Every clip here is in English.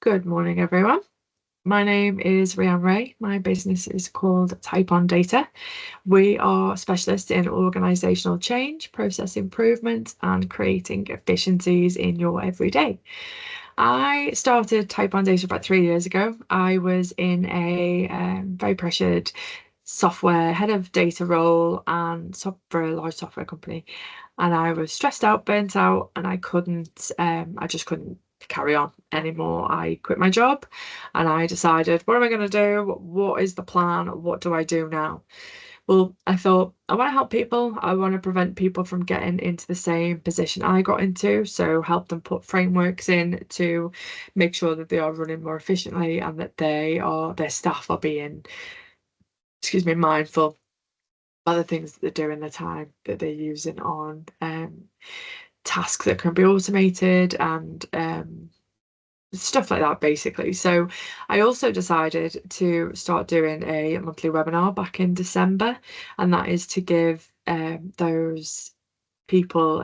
Good morning, everyone. My name is Rianne Ray. My business is called Type On Data. We are specialists in organizational change, process improvement, and creating efficiencies in your everyday. I started Type On Data about 3 years ago. I was in a very pressured software head of data role and for a large software company, and I was stressed out, burnt out, and I just couldn't carry on anymore. I quit my job and I decided, what am I going to do? What is the plan? What do I do now? Well, I thought I want to help people. I want to prevent people from getting into the same position I got into. So help them put frameworks in to make sure that they are running more efficiently and that their staff are being, mindful of the things that they're doing, the time that they're using on tasks that can be automated and stuff like that, basically. So I also decided to start doing a monthly webinar back in December, and that is to give those people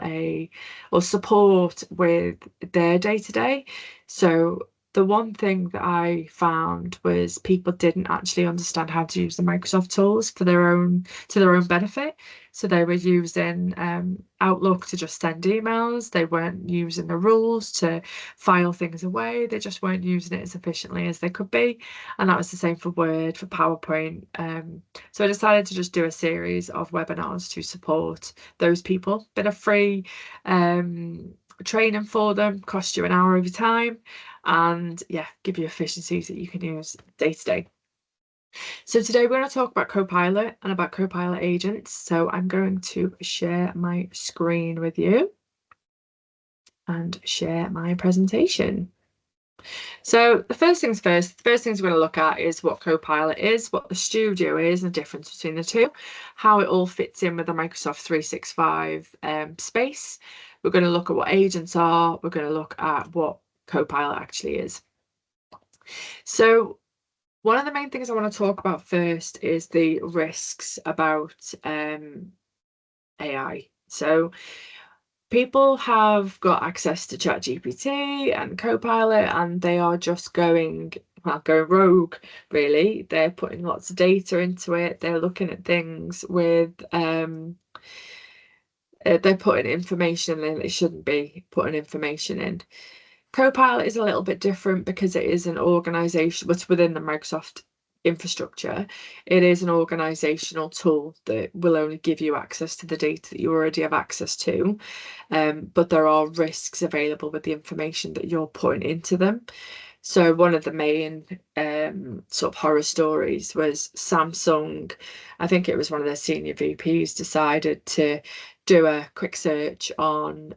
or support with their day to day. So the one thing that I found was people didn't actually understand how to use the Microsoft tools for their own benefit. So they were using Outlook to just send emails. They weren't using the rules to file things away. They just weren't using it as efficiently as they could be. And that was the same for Word, for PowerPoint. So I decided to just do a series of webinars to support those people. Bit of free training for them, cost you an hour of your time, and yeah, give you efficiencies that you can use day to day. So today we're going to talk about Copilot and about Copilot agents. So I'm going to share my screen with you and share my presentation. So the first things first, the first things we're going to look at is what Copilot is, what the Studio is, and the difference between the two, how it all fits in with the Microsoft 365 space. We're going to look at what agents are. We're going to look at what Copilot actually is. So one of the main things I want to talk about first is the risks about AI. So people have got access to ChatGPT and Copilot, and they are just going rogue, really. They're putting lots of data into it. They're looking at things with they're putting information in they shouldn't be putting information in. Copilot is a little bit different because it is an organization, but within the Microsoft infrastructure, it is an organizational tool that will only give you access to the data that you already have access to. But there are risks available with the information that you're putting into them. So one of the main sort of horror stories was Samsung. I think it was one of their senior VPs decided to do a quick search on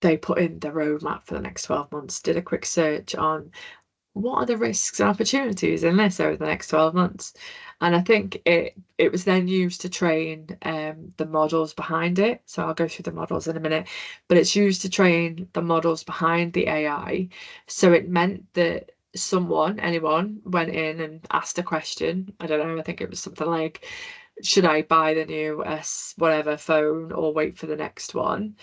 they put in the roadmap for the next 12 months, did a quick search on what are the risks and opportunities in this over the next 12 months. And I think it was then used to train the models behind it. So I'll go through the models in a minute, but it's used to train the models behind the AI. So it meant that anyone went in and asked a question. I don't know, I think it was something like, should I buy the new whatever phone or wait for the next one?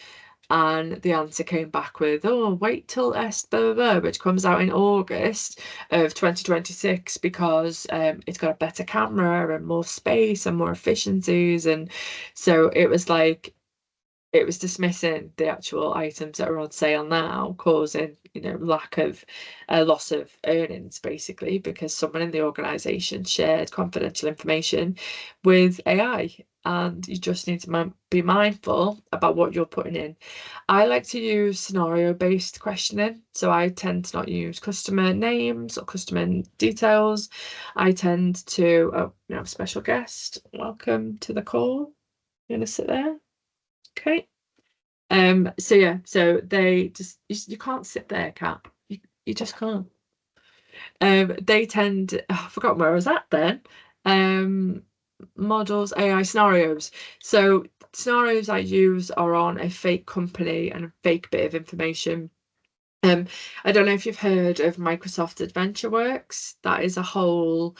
And the answer came back with, oh, wait till S blah, blah, blah, which comes out in August of 2026 because it's got a better camera and more space and more efficiencies. And so it was like, it was dismissing the actual items that are on sale now, causing, lack of loss of earnings, basically, because someone in the organization shared confidential information with AI. And you just need to be mindful about what you're putting in. I like to use scenario-based questioning. So I tend to not use customer names or customer details. I tend to, oh, we have a special guest. Welcome to the call. You're gonna sit there. Okay. So yeah, so they just you can't sit there, Kat. You just can't. They tend I forgot where I was at then. Models, AI scenarios. So scenarios I use are on a fake company and a fake bit of information. I don't know if you've heard of Microsoft AdventureWorks. That is a whole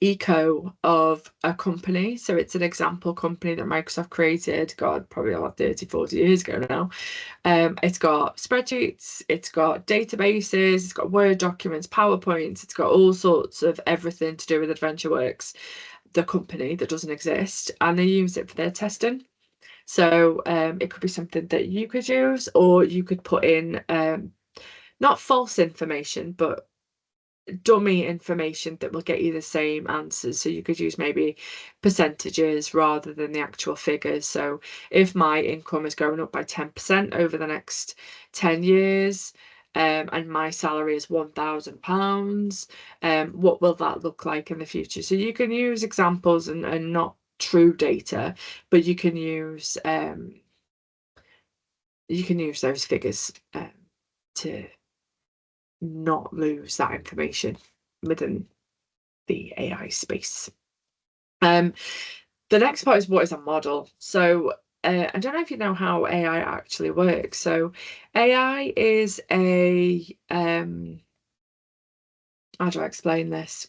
eco of a company. So it's an example company that Microsoft created, God, probably about 30, 40 years ago now. It's got spreadsheets, it's got databases, it's got Word documents, PowerPoints, it's got all sorts of everything to do with AdventureWorks, the company that doesn't exist, and they use it for their testing. So it could be something that you could use, or you could put in not false information, but dummy information that will get you the same answers. So you could use maybe percentages rather than the actual figures. So if my income is going up by 10% over the next 10 years, and my salary is £1,000, what will that look like in the future? So you can use examples and not true data, but you can use those figures to not lose that information within the AI space. The next part is, what is a model? So I don't know if you know how AI actually works. So AI is how do I explain this?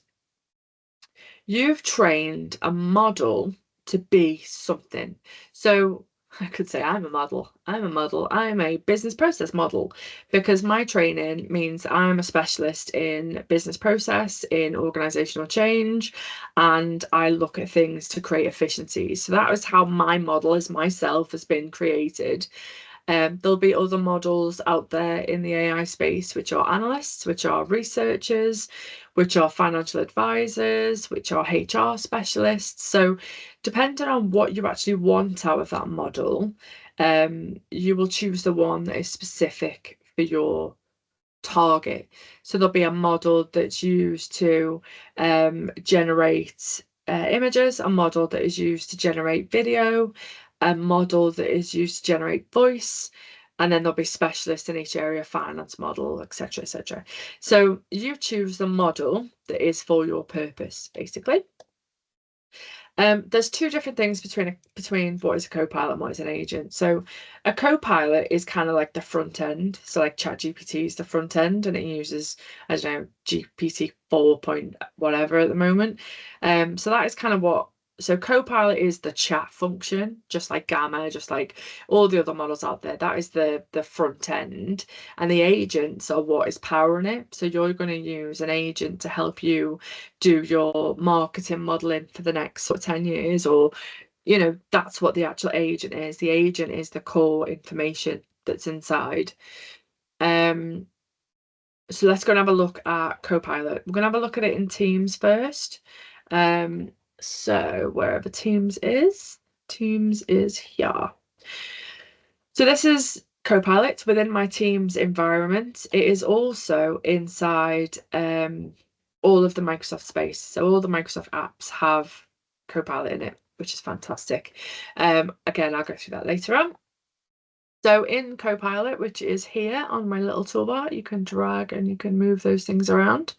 You've trained a model to be something. So I could say I'm a model. I'm a business process model, because my training means I'm a specialist in business process, in organizational change, and I look at things to create efficiencies. So that is how my model as myself has been created. There'll be other models out there in the AI space, which are analysts, which are researchers, which are financial advisors, which are HR specialists. So, depending on what you actually want out of that model, you will choose the one that is specific for your target. So there'll be a model that's used to generate images, a model that is used to generate video, a model that is used to generate voice, and then there'll be specialists in each area, finance model, etc., etc. So you choose the model that is for your purpose, basically. There's two different things between what is a copilot and what is an agent. So a copilot is kind of like the front end. So like ChatGPT is the front end, and it uses, I don't know, GPT 4 point whatever at the moment. So that is kind of what. So Copilot is the chat function, just like Gamma, just like all the other models out there. That is the front end, and the agents are what is powering it. So you're going to use an agent to help you do your marketing modeling for the next sort of 10 years, or that's what the actual agent is. The agent is the core information that's inside. So let's go and have a look at Copilot. We're going to have a look at it in Teams first. So wherever Teams is here. So this is Copilot within my Teams environment. It is also inside all of the Microsoft space. So all the Microsoft apps have Copilot in it, which is fantastic. Again, I'll go through that later on. So in Copilot, which is here on my little toolbar, you can drag and you can move those things around.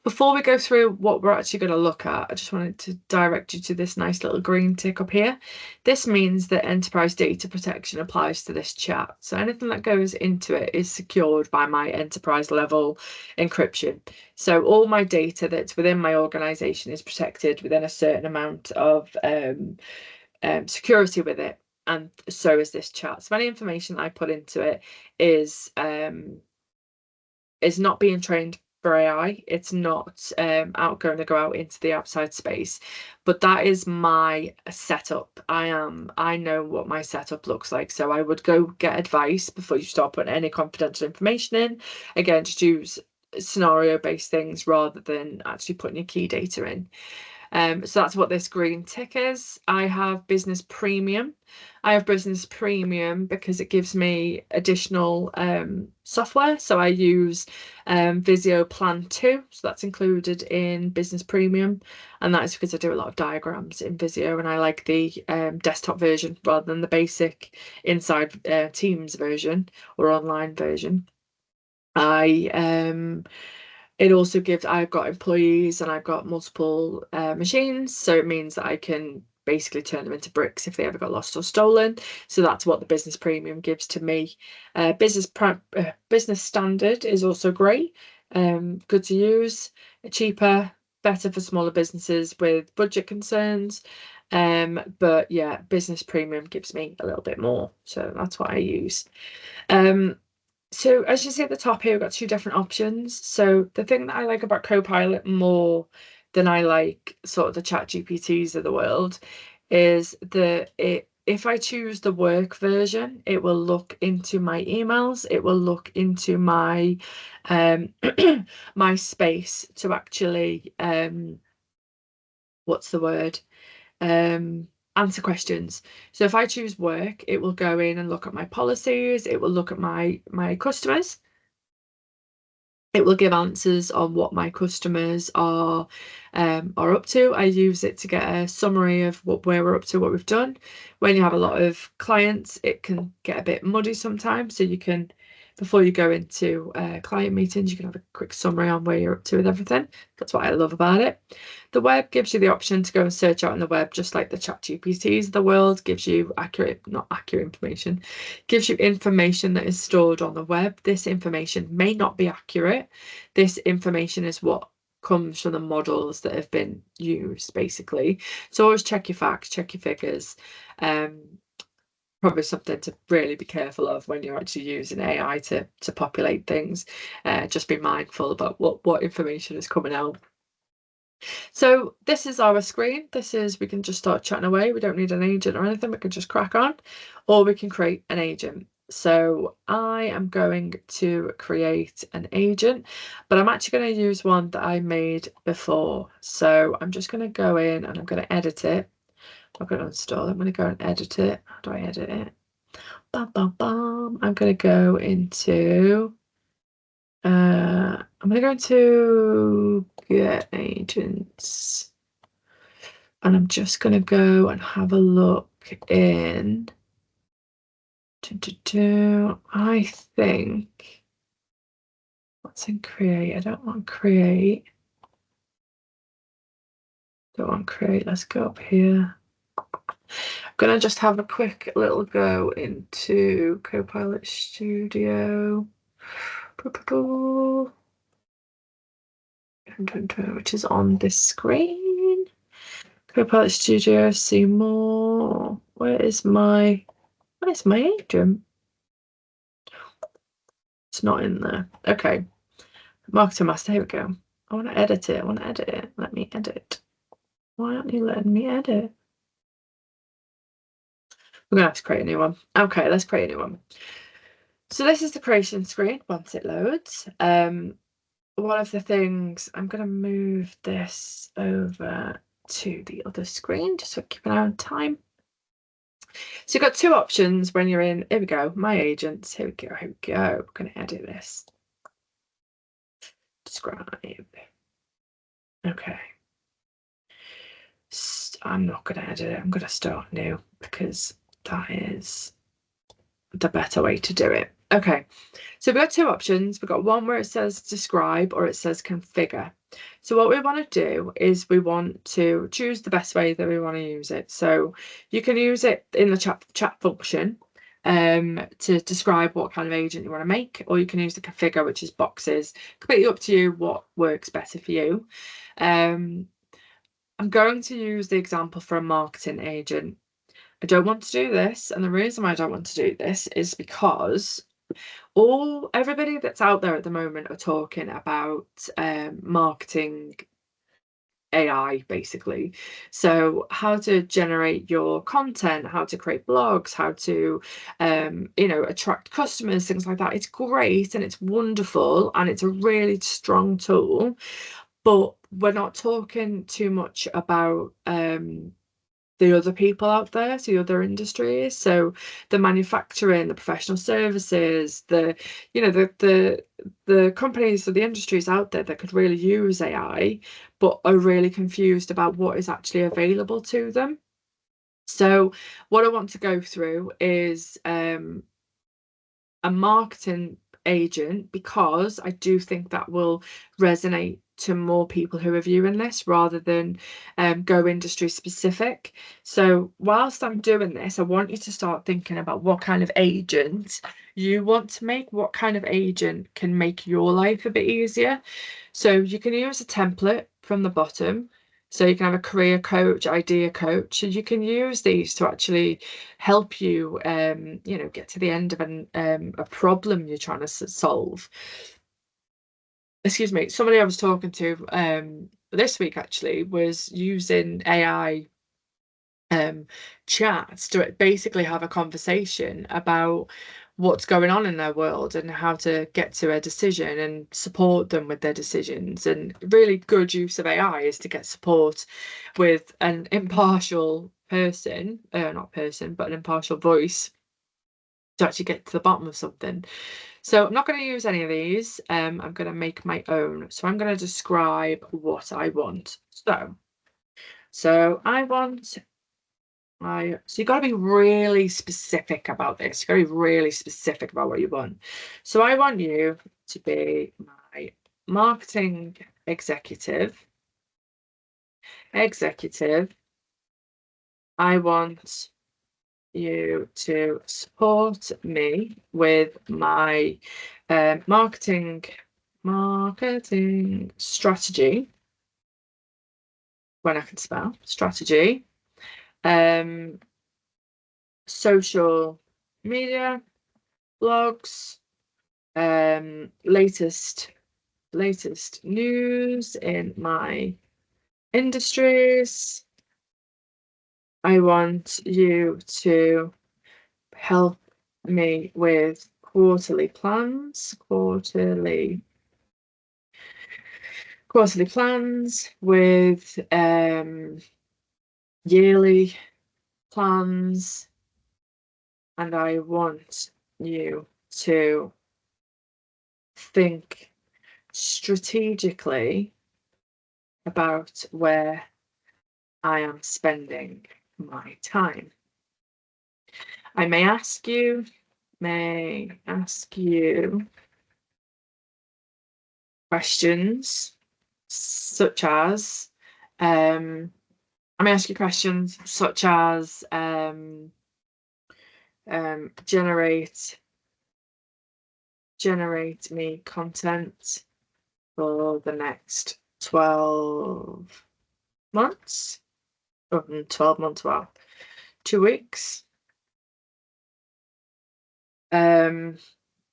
Before we go through what we're actually going to look at, I just wanted to direct you to this nice little green tick up here. This means that enterprise data protection applies to this chat. So anything that goes into it is secured by my enterprise level encryption. So all my data that's within my organization is protected within a certain amount of security with it. And so is this chat. So any information I put into it is not being trained for AI. It's not going to go out into the outside space, but that is my setup. I know what my setup looks like. So I would go get advice before you start putting any confidential information in. Again, just use scenario-based things rather than actually putting your key data in. So that's what this green tick is. I have business premium. I have business premium because it gives me additional software. So I use Visio Plan 2. So that's included in business premium. And that is because I do a lot of diagrams in Visio, and I like the desktop version rather than the basic inside Teams version or online version. It also gives, I've got employees and I've got multiple machines, so it means that I can basically turn them into bricks if they ever got lost or stolen. So that's what the business premium gives to me. Business standard is also great, good to use, cheaper, better for smaller businesses with budget concerns. But yeah, business premium gives me a little bit more, so that's what I use. So as you see at the top here, we've got two different options. So the thing that I like about Copilot more than I like sort of the chat GPTs of the world is that if I choose the work version, it will look into my emails, it will look into my my space to actually what's the word? Answer questions. So if I choose work, it will go in and look at my policies, it will look at my customers, it will give answers on what my customers are up to. I use it to get a summary of where we're up to, what we've done. When you have a lot of clients, it can get a bit muddy sometimes. So you can, before you go into client meetings, you can have a quick summary on where you're up to with everything. That's what I love about it. The web gives you the option to go and search out on the web, just like the chat GPTs of the world, gives you not accurate information, gives you information that is stored on the web. This information may not be accurate. This information is what comes from the models that have been used, basically. So always check your facts, check your figures. Probably something to really be careful of when you're actually using AI to populate things. Just be mindful about what information is coming out. So this is our screen. We can just start chatting away. We don't need an agent or anything. We can just crack on, or we can create an agent. So I am going to create an agent, but I'm actually going to use one that I made before. So I'm just going to go in and I'm going to edit it. I'm going to install it. I'm going to go and edit it. How do I edit it? Bam, bam, bam. I'm going to go into I'm going to go into get agents, and I'm just going to go and have a look in. I think what's in create? I don't want create. Don't want create. Let's go up here. I'm going to just have a quick little go into Copilot Studio. Which is on this screen. Copilot Studio, see more. Where's my agent? It's not in there. Okay. Marketing Master, here we go. I want to edit it. Let me edit. Why aren't you letting me edit? We're gonna have to create a new one. Okay, let's create a new one. So this is the creation screen once it loads. One of the things, I'm going to move this over to the other screen just so keep an eye on time. So you've got two options when you're in, here we go, my agents, here we go. We're going to edit this. Describe. Okay. I'm not going to edit it, I'm going to start new because that is the better way to do it. Okay, so we've got two options. We've got one where it says describe or it says configure. So what we want to do is we want to choose the best way that we want to use it. So you can use it in the chat function to describe what kind of agent you want to make, or you can use the configure, which is boxes. Completely up to you what works better for you. I'm going to use the example for a marketing agent. I don't want to do this, and the reason why I don't want to do this is because everybody that's out there at the moment are talking about marketing AI, basically. So how to generate your content, how to create blogs, how to attract customers, things like that. It's great and it's wonderful and it's a really strong tool, but we're not talking too much about the other people out there, so the other industries, so the manufacturing, the professional services, the companies or the industries out there that could really use AI but are really confused about what is actually available to them. So what I want to go through is a marketing agent, because I do think that will resonate to more people who are viewing this rather than go industry specific. So whilst I'm doing this, I want you to start thinking about what kind of agent you want to make, what kind of agent can make your life a bit easier. So you can use a template from the bottom. So you can have a career coach, idea coach, and you can use these to actually help you, get to the end of a problem you're trying to solve. Excuse me. Somebody I was talking to this week actually was using AI chats to basically have a conversation about what's going on in their world and how to get to a decision and support them with their decisions. And really good use of AI is to get support with an impartial person, not person, but an impartial voice to actually get to the bottom of something. So I'm not going to use any of these. I'm going to make my own. So I'm going to describe what I want. So I want so you've got to be really specific about this. You've got to be really specific about what you want. So I want you to be my marketing executive. I want you to support me with my marketing strategy, when I can spell strategy, social media, blogs, latest news in my industries. I want you to help me with quarterly plans, with yearly plans, and I want you to think strategically about where I am spending my time. I may ask you questions such as I may ask you questions such as generate me content for the next 12 months. 12 months, wow, 2 weeks. I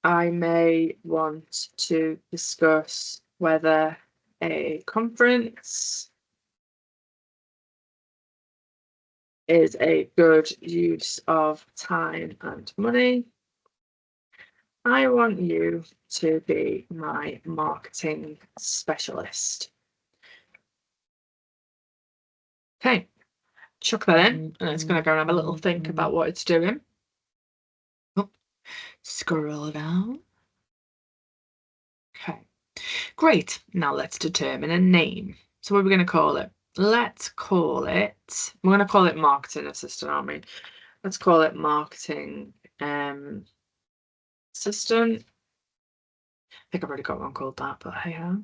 may want to discuss whether a conference is a good use of time and money. I want you to be my marketing specialist. Okay, chuck that in, and it's going to go and have a little think about what it's doing. Oh, scroll down. Okay, great. Now let's determine a name. So what are we going to call it? We're going to call it marketing assistant, aren't we? Let's call it marketing assistant. I think I've already got one called that, but hey ho.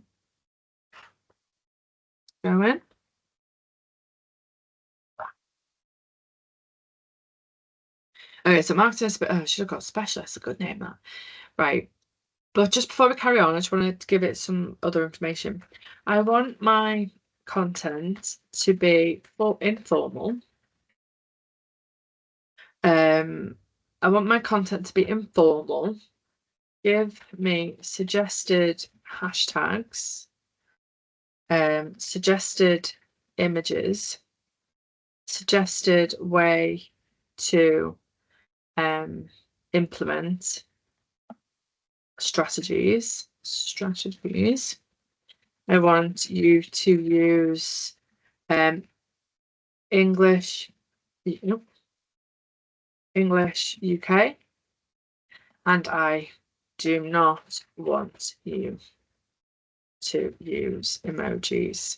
Go in. Okay, so marketing, I should have got specialist, a good name that. Right, but just before we carry on, I just wanted to give it some other information. I want my content to be informal. I want my content to be informal. Give me suggested hashtags, suggested images, suggested way to implement strategies. I want you to use English UK, and I do not want you to use emojis.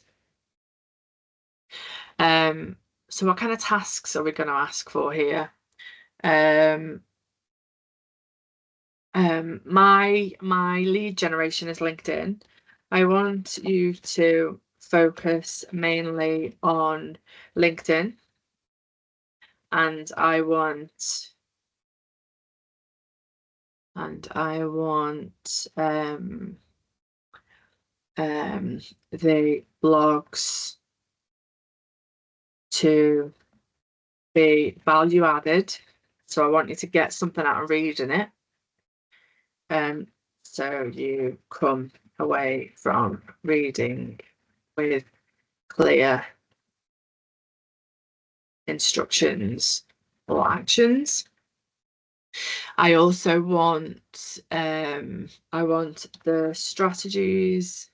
So what kind of tasks are we going to ask for here? My lead generation is LinkedIn. I want you to focus mainly on LinkedIn, and I want the blogs to be value added. So I want you to get something out of reading it. So you come away from reading with clear instructions or actions. I also want the strategies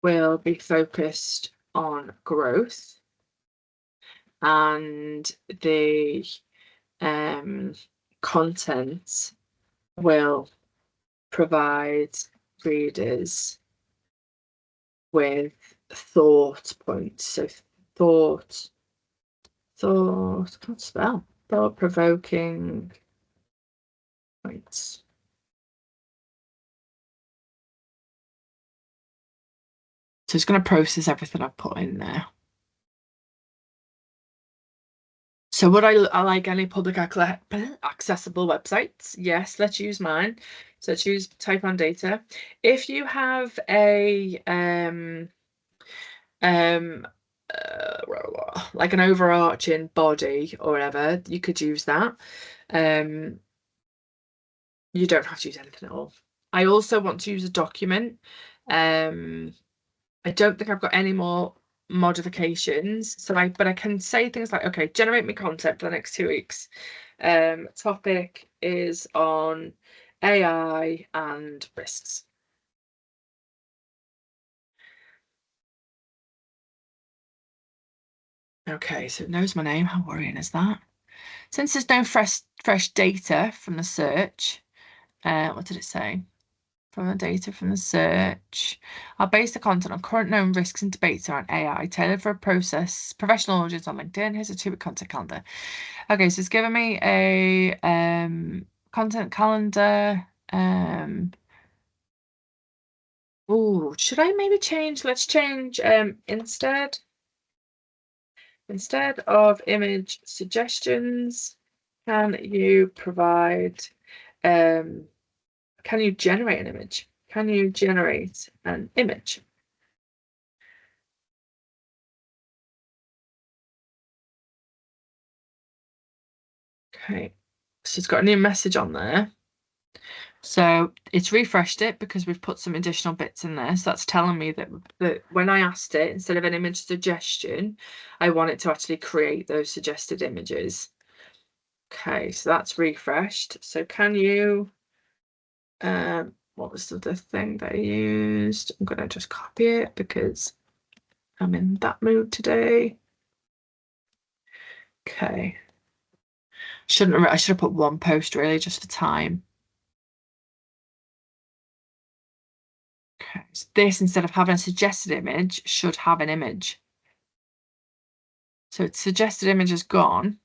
will be focused on growth, and the content will provide readers with thought points. So can't spell. Thought-provoking points. So it's going to process everything I've put in there. So would I like any public accessible websites? Yes, let's use mine. So let's use type on data. If you have a like an overarching body or whatever, you could use that. You don't have to use anything at all. I also want to use a document. I don't think I've got any more modifications. But I can say things like, okay, generate me content for the next 2 weeks. Topic is on AI and risks. Okay, so it knows my name. How worrying is that? Since there's no fresh data from the search, what did it say? From the data from the search, I'll base the content on current known risks and debates around AI, tailored for a professional audience on LinkedIn. Here's a 2-week content calendar. Okay, so it's given me a content calendar. Oh, should I maybe change? Let's change instead of image suggestions, can you provide can you generate an image? Can you generate an image? Okay, so it's got a new message on there. So it's refreshed it because we've put some additional bits in there. So that's telling me that when I asked it, instead of an image suggestion, I want it to actually create those suggested images. Okay, so that's refreshed. So can you, what was the thing that I used? I'm going to just copy it because I'm in that mood today. Okay. I should have put one post really just for time. Okay, so this, instead of having a suggested image, should have an image. So its suggested image is gone.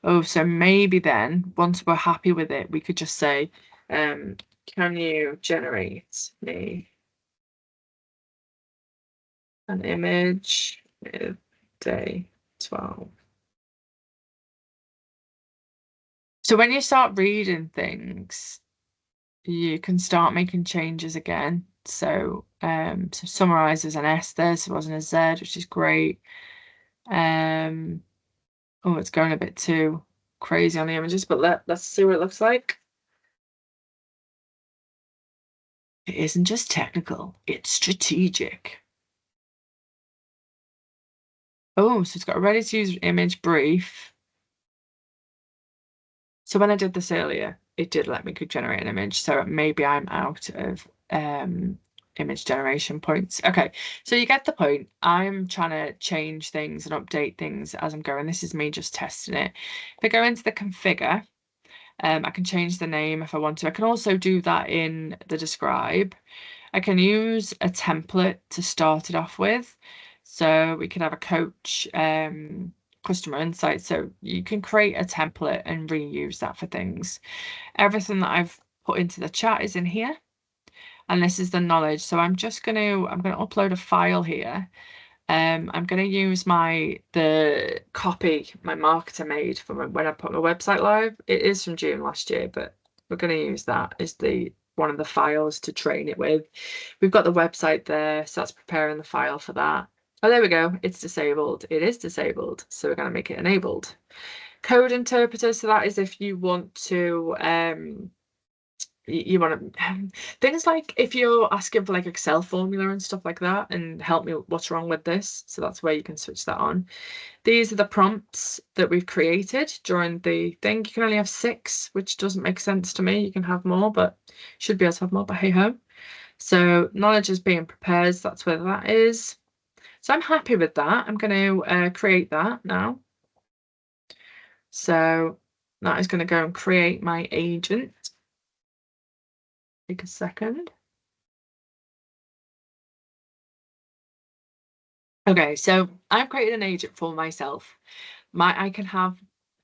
Oh, so maybe then, once we're happy with it, we could just say, can you generate me an image with day 12? So when you start reading things, you can start making changes again. So summarize as an S there, so it wasn't a Z, which is great. Oh, it's going a bit too crazy on the images, but let's see what it looks like. It isn't just technical, it's strategic. Oh, so it's got a ready to use image brief. So when I did this earlier, it did let me generate an image. So maybe I'm out of image generation points. Okay, so you get the point. I'm trying to change things and update things as I'm going. This is me just testing it. If I go into the configure, I can change the name if I want to. I can also do that in the describe. I can use a template to start it off with. So we can have a coach customer insight. So you can create a template and reuse that for things. Everything that I've put into the chat is in here. And this is the knowledge. So I'm going to upload a file here. I'm going to use the copy my marketer made from when I put my website live. It is from June last year, but we're going to use that as the one of the files to train it with. We've got the website there, so that's preparing the file for that. Oh, there we go. It's disabled. It is disabled, so we're going to make it enabled. Code interpreter, so that is if you want to you want to things like if you're asking for like Excel formula and stuff like that and help me what's wrong with this, so that's where you can switch that on. These are the prompts that we've created during the thing. You can only have 6, which doesn't make sense to me. You can have more, but should be able to have more, but hey ho. So knowledge is being prepared, so that's where that is. So I'm happy with that. I'm going to create that now. So that is going to go and create my agent. Take a second. Okay, so I've created an agent for myself. I can have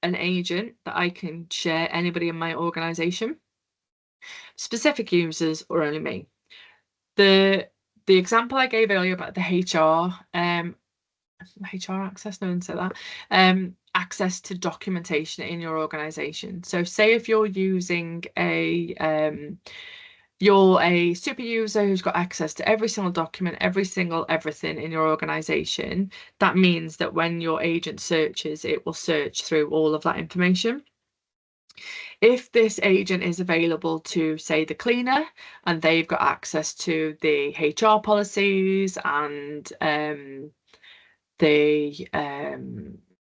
an agent that I can share anybody in my organization, specific users or only me. The example I gave earlier about the HR access, no one said that. Access to documentation in your organization. So say if you're using you're a super user who's got access to every single document, every single everything in your organization. That means that when your agent searches, it will search through all of that information. If this agent is available to, say, the cleaner, and they've got access to the HR policies and the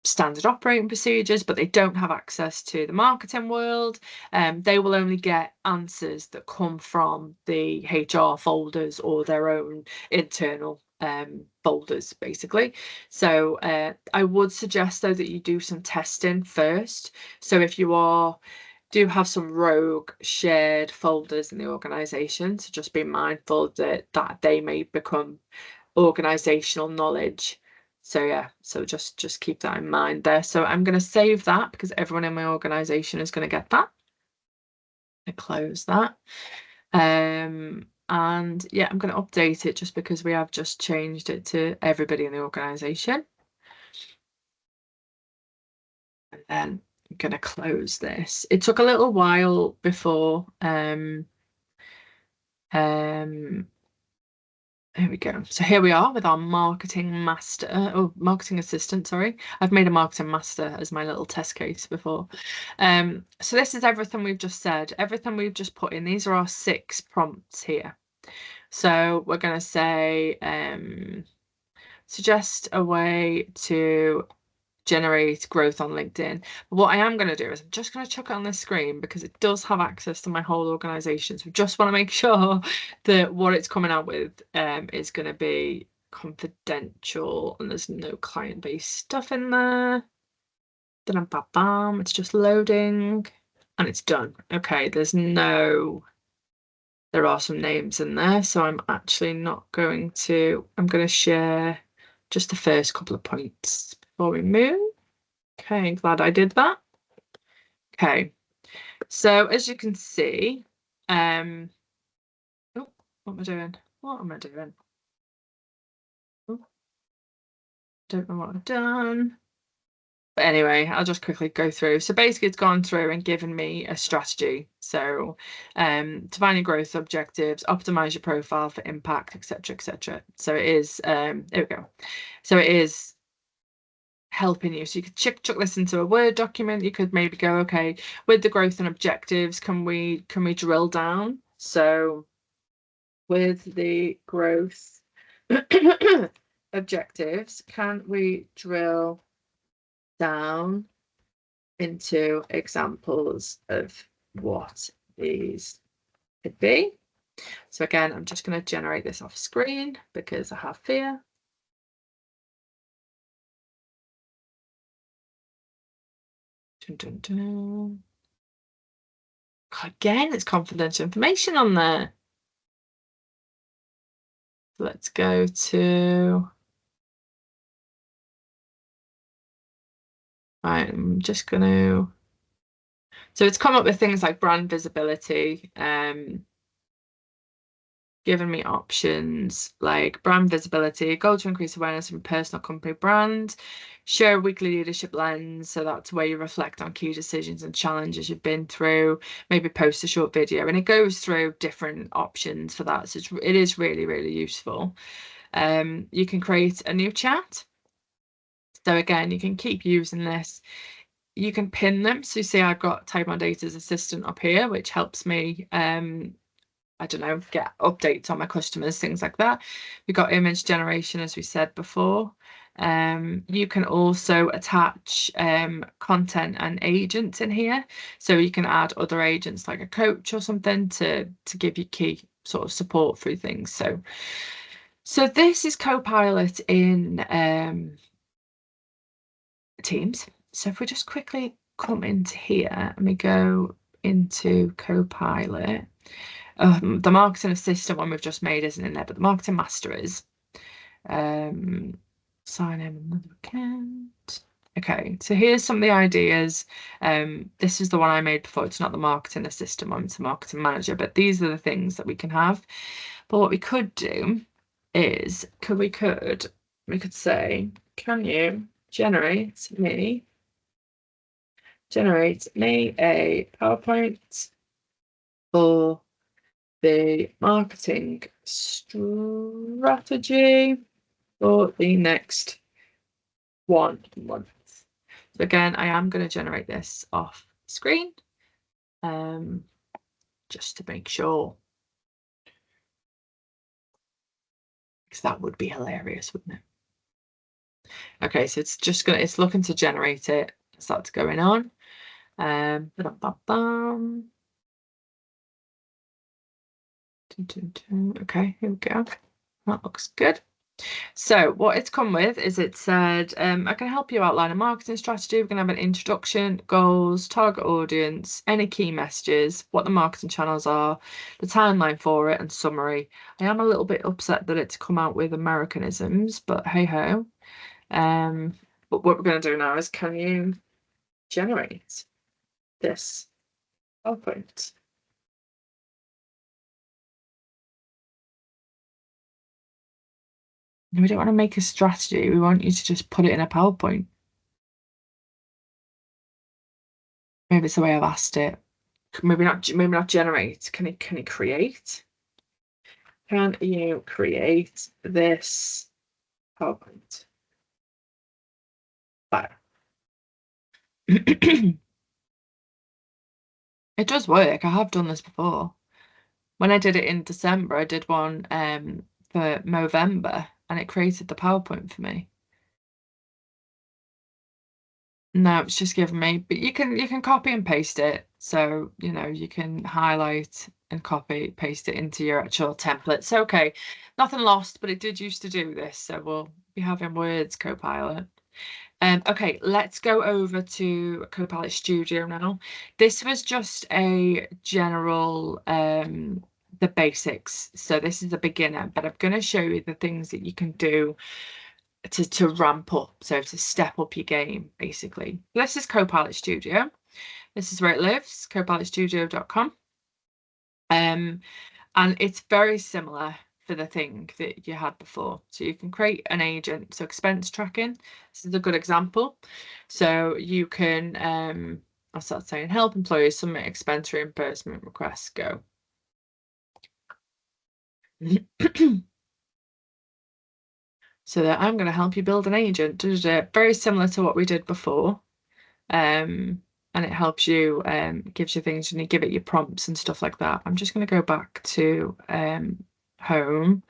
standard operating procedures, but they don't have access to the marketing world, they will only get answers that come from the HR folders or their own internal folders, basically. So I would suggest, though, that you do some testing first. So if you do have some rogue shared folders in the organization, so just be mindful that they may become organizational knowledge. So yeah, so just keep that in mind there. So I'm going to save that because everyone in my organization is going to get that. I close that. And yeah, I'm going to update it just because we have just changed it to everybody in the organization. And then I'm going to close this. It took a little while before here we go. So here we are with our marketing master, marketing assistant, sorry. I've made a marketing master as my little test case before. So this is everything we've just said, everything we've just put in. These are our 6 prompts here. So we're going to say, suggest a way to generate growth on LinkedIn. But what I am going to do is I'm just going to chuck it on this screen because it does have access to my whole organization. So just want to make sure that what it's coming out with is going to be confidential and there's no client-based stuff in there. Then bam, it's just loading and it's done. Okay, there are some names in there, so I'm actually not going to, I'm going to share just the first couple of points before we move. Okay, glad I did that. Okay, so as you can see, oh, what am I doing? What am I doing? Oh, don't know what I've done. But anyway, I'll just quickly go through. So basically it's gone through and given me a strategy. So define your growth objectives, optimize your profile for impact, etc., etc. So it is, there we go. So it is helping you. So you could chuck this into a Word document. You could maybe go, okay, with the growth and objectives, can we drill down? So with the growth objectives, can we drill down into examples of what these could be? So again, I'm just going to generate this off screen because I have fear. Dun, dun, dun. Again, it's confidential information on there. Let's go to, right, I'm just going to, so it's come up with things like brand visibility, given me options like brand visibility, goal to increase awareness of personal company brand, share a weekly leadership lens. So that's where you reflect on key decisions and challenges you've been through, maybe post a short video, and it goes through different options for that. So it is really, really useful. You can create a new chat. So again, you can keep using this. You can pin them. So you see I've got Type on Data's assistant up here, which helps me I don't know, get updates on my customers, things like that. We've got image generation, as we said before. You can also attach content and agents in here. So you can add other agents like a coach or something to give you key sort of support through things. So this is Copilot in Teams. So if we just quickly come into here and we go into Copilot, the marketing assistant one we've just made isn't in there, but the marketing master is. Sign in another account. Okay, so here's some of the ideas. This is the one I made before. It's not the marketing assistant one, it's the marketing manager, but these are the things that we can have. But what we could do is we could say, can you generate me a PowerPoint for the marketing strategy for the next 1 month. So again, I am going to generate this off screen, just to make sure, because that would be hilarious, wouldn't it? Okay, so it's looking to generate it. So that's going on. Okay, here we go. That looks good. So what it's come with is it said, I can help you outline a marketing strategy. We're going to have an introduction, goals, target audience, any key messages, what the marketing channels are, the timeline for it, and summary. I am a little bit upset that it's come out with Americanisms, but hey ho. But what we're going to do now is, can you generate this PowerPoint? We don't want to make a strategy. We want you to just put it in a PowerPoint. Maybe it's the way I've asked it. Maybe not generate. Can it create? Can you create this PowerPoint? Fire. It does work. I have done this before. When I did it in December, I did one for Movember, and it created the PowerPoint for me. No, it's just given me, but you can copy and paste it. So, you can highlight and copy, paste it into your actual template. So, okay, nothing lost, but it did used to do this. So we'll be having words, Copilot. Okay, let's go over to Copilot Studio now. This was just a general, the basics. So this is a beginner, but I'm going to show you the things that you can do to ramp up, so to step up your game, basically. This is Copilot Studio. This is where it lives, copilotstudio.com. And it's very similar for the thing that you had before. So you can create an agent. So expense tracking, this is a good example. So you can, I'll start saying, help employees submit expense reimbursement requests, go. So that I'm going to help you build an agent. Very similar to what we did before. And it helps you, gives you things, and you give it your prompts and stuff like that. I'm just going to go back to home,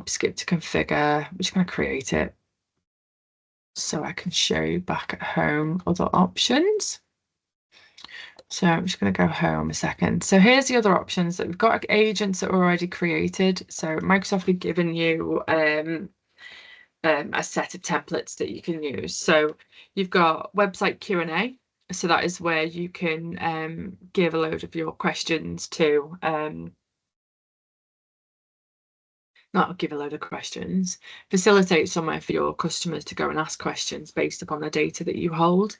skip to configure. I'm just going to create it so I can show you back at home other options. So I'm just going to go home a second. So here's the other options that we've got. Agents that are already created. So Microsoft have given you a set of templates that you can use. So you've got website Q&A. So that is where you can give a load of your questions to, not give a load of questions, facilitate somewhere for your customers to go and ask questions based upon the data that you hold.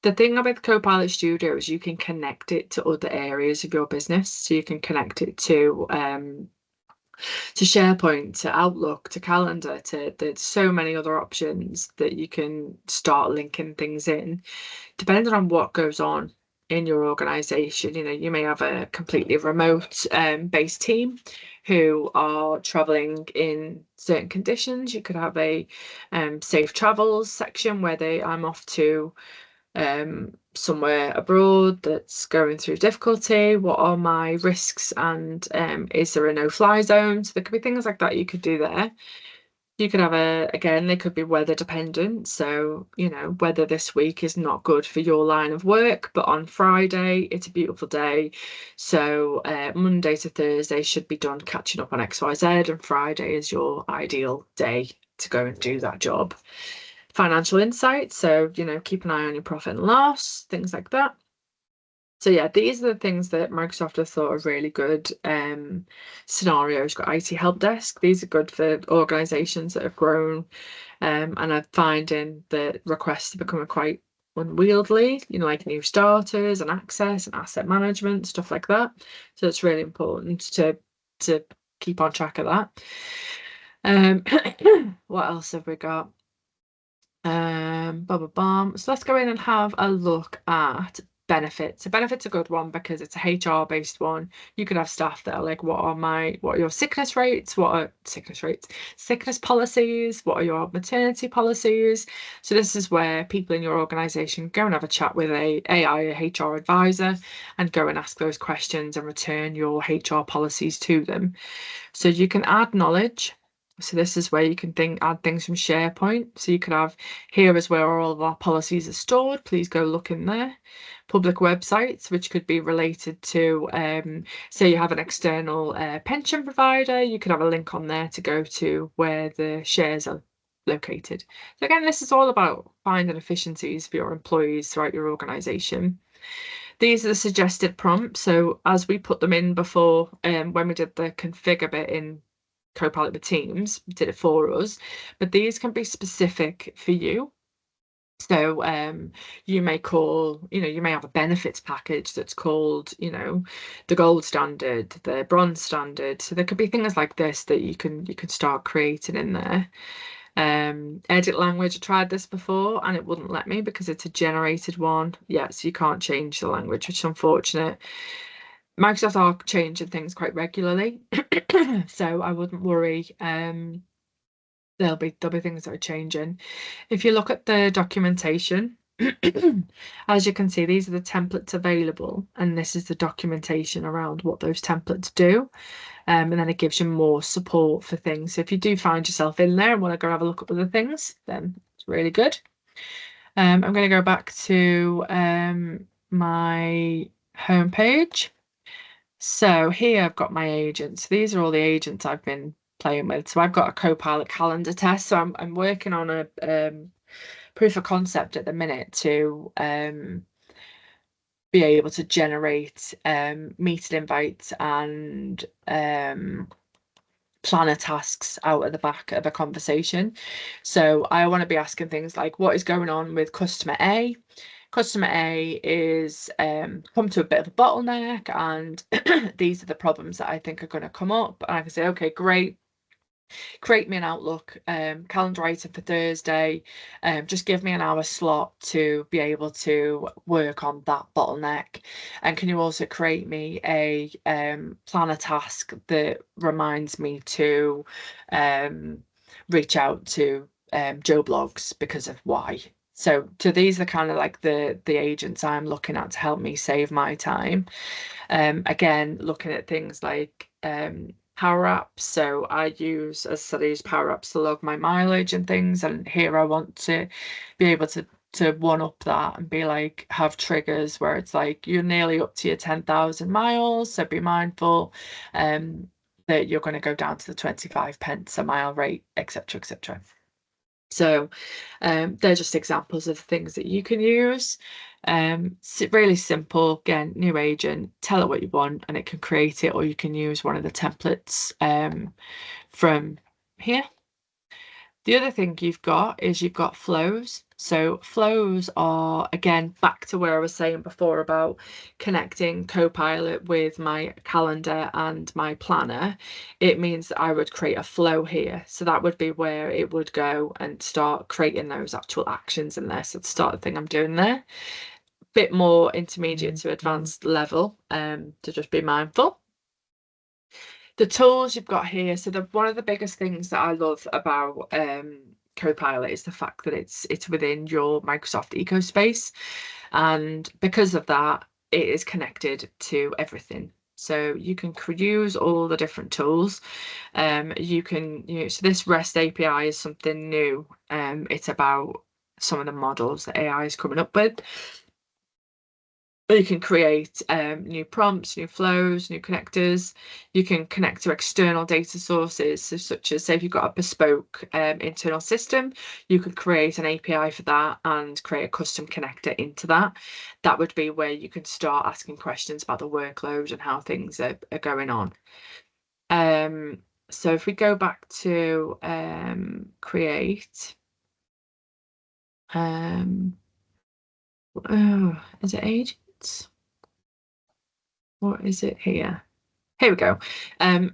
The thing about Copilot Studio is you can connect it to other areas of your business. So you can connect it to SharePoint, to Outlook, to Calendar, there's so many other options that you can start linking things in, depending on what goes on in your organization. You know, you may have a completely remote based team who are traveling in certain conditions. You could have a safe travels section where I'm off to somewhere abroad that's going through difficulty. What are my risks, and is there a no-fly zone? So there could be things like that you could do there. You could have again, they could be weather dependent. So, you know, weather this week is not good for your line of work, but on Friday, it's a beautiful day. So Monday to Thursday should be done catching up on XYZ, and Friday is your ideal day to go and do that job. Financial insights, so, you know, keep an eye on your profit and loss, things like that. So yeah, these are the things that Microsoft have thought are really good scenarios. You've got IT help desk. These are good for organizations that have grown and are finding the requests are becoming quite unwieldy, you know, like new starters and access and asset management, stuff like that. So it's really important to keep on track of that. What else have we got? So let's go in and have a look at benefits. So benefits are a good one because it's a HR based one. You could have staff that are like, what are your sickness rates? What are sickness policies? What are your maternity policies? So this is where people in your organization go and have a chat with a AI, a HR advisor, and go and ask those questions and return your HR policies to them. So you can add knowledge. So this is where you can add things from SharePoint. So you could have, here is where all of our policies are stored. Please go look in there. Public websites, which could be related to, say you have an external pension provider, you could have a link on there to go to where the shares are located. So again, this is all about finding efficiencies for your employees throughout your organization. These are the suggested prompts. So as we put them in before, when we did the configure bit in Copilot with Teams, did it for us, but these can be specific for you. So you may you may have a benefits package that's called, you know, the gold standard, the bronze standard. So there could be things like this that you can start creating in there. Edit language, I tried this before and it wouldn't let me because it's a generated one. Yeah, so you can't change the language, which is unfortunate. Microsoft are changing things quite regularly, so I wouldn't worry. There'll be things that are changing. If you look at the documentation, as you can see, these are the templates available, and this is the documentation around what those templates do. And then it gives you more support for things. So if you do find yourself in there and want to go have a look at other things, then it's really good. I'm going to go back to my homepage. So here I've got my agents. These are all the agents I've been playing with. So I've got a Copilot calendar test. So I'm working on a proof of concept at the minute to be able to generate meeting invites and planner tasks out at the back of a conversation. So I want to be asking things like, what is going on with customer A? Customer A is come to a bit of a bottleneck, and these are the problems that I think are going to come up. And I can say, okay, great. Create me an Outlook calendar item for Thursday. Just give me an hour slot to be able to work on that bottleneck. And can you also create me a planner task that reminds me to reach out to Joe Blogs because of why. So these are kind of like the agents I'm looking at to help me save my time. Again, looking at things like Power Apps. So I use Power Apps to log my mileage and things. And here I want to be able to one up that and be like, have triggers where it's like, you're nearly up to your 10,000 miles. So be mindful that you're going to go down to the 25 pence a mile rate, etc., etc. So they're just examples of things that you can use. Really simple. Again, new agent, tell it what you want and it can create it, or you can use one of the templates from here. The other thing you've got flows. So flows are, again, back to where I was saying before about connecting Copilot with my calendar and my planner. It means that I would create a flow here. So that would be where it would go and start creating those actual actions in there. So to start the thing I'm doing there, bit more intermediate to advanced level, to just be mindful. The tools you've got here, so one of the biggest things that I love about Copilot is the fact that it's within your Microsoft ecospace, and because of that, it is connected to everything. So you can use all the different tools. You can, so this REST API is something new. It's about some of the models that AI is coming up with. You can create new prompts, new flows, new connectors. You can connect to external data sources, so such as, say, if you've got a bespoke internal system, you could create an API for that and create a custom connector into that. That would be where you can start asking questions about the workload and how things are going on. So if we go back to create, oh, is it agents? What is it here? Here we go.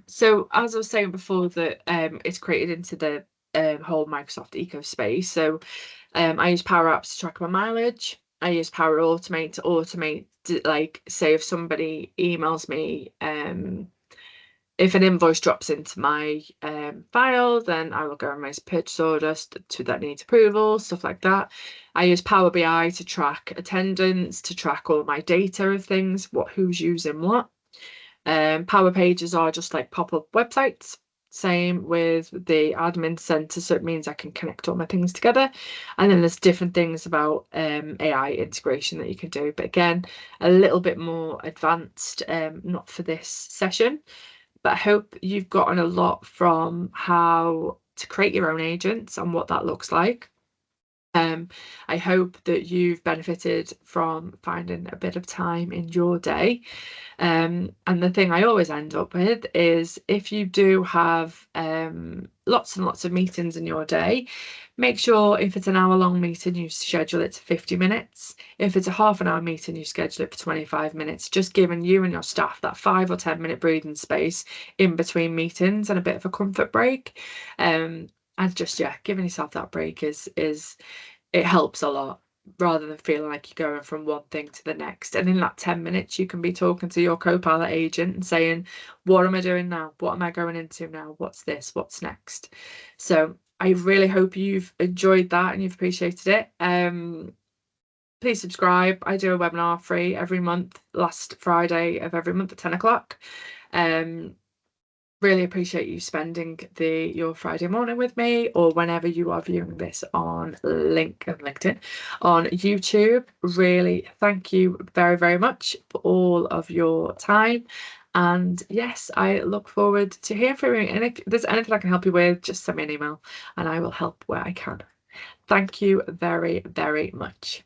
So as I was saying before, that it's created into the whole Microsoft ecospace. So I use Power Apps to track my mileage. I use Power Automate to automate, like, say if somebody emails me, if an invoice drops into my file, then I will go and raise a purchase order to that needs approval, stuff like that. I use Power BI to track attendance, to track all my data of things, who's using what. Power pages are just like pop-up websites. Same with the admin center, so it means I can connect all my things together. And then there's different things about AI integration that you can do, but again, a little bit more advanced, not for this session. But I hope you've gotten a lot from how to create your own agents and what that looks like. I hope that you've benefited from finding a bit of time in your day. And the thing I always end up with is, if you do have lots and lots of meetings in your day, make sure if it's an hour-long meeting, you schedule it to 50 minutes. If it's a half an hour meeting, you schedule it for 25 minutes, just giving you and your staff that 5 or 10 minute breathing space in between meetings and a bit of a comfort break. And just, yeah, giving yourself that break is it helps a lot, rather than feeling like you're going from one thing to the next. And in that 10 minutes, you can be talking to your Copilot agent and saying, what am I doing now? What am I going into now? What's this? What's next? So I really hope you've enjoyed that and you've appreciated it. Please subscribe. I do a webinar free every month, last Friday of every month at 10 o'clock. Really appreciate you spending your Friday morning with me, or whenever you are viewing this on LinkedIn, on YouTube. Really thank you very, very much for all of your time. And yes, I look forward to hearing from you. And if there's anything I can help you with, just send me an email and I will help where I can. Thank you very, very much.